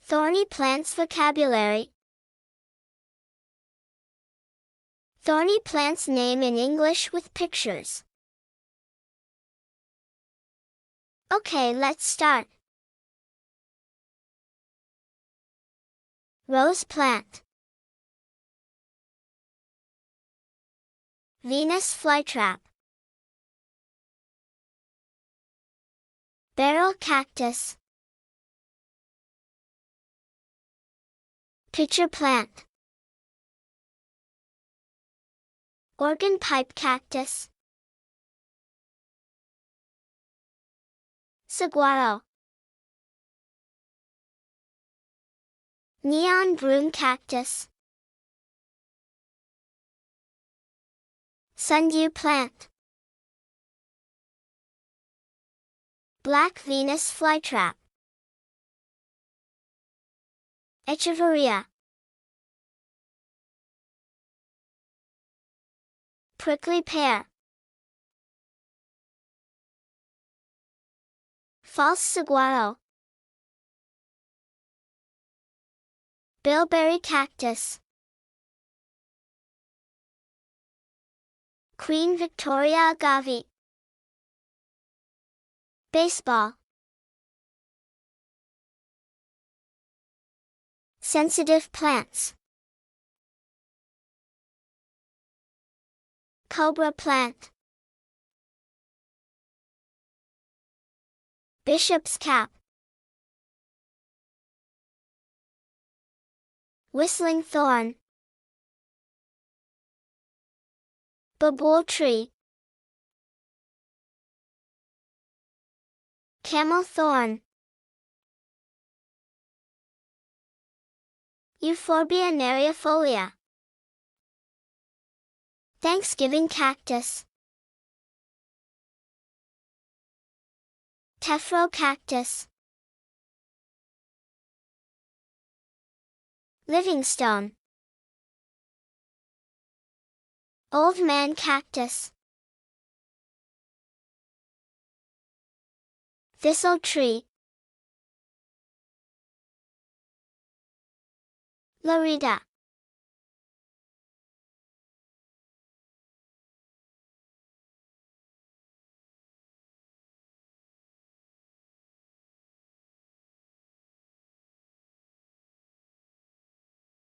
Thorny plants vocabulary. Thorny plants name in English with pictures. Okay, let's start. Rose plant. Venus flytrap. Barrel cactus. Pitcher plant. Organ pipe cactus. Saguaro. Neon broom cactus. Sundew plant. Black Venus flytrap. Echeveria. Prickly pear. False saguaro. Bilberry cactus. Queen Victoria agave. Baseball. Sensitive plants. Cobra plant. Bishop's cap. Whistling thorn. Babool tree. Camel thorn. Euphorbia nereifolia. Thanksgiving cactus. Tephro cactus. Livingstone. Old man cactus. Thistle tree. Lorida.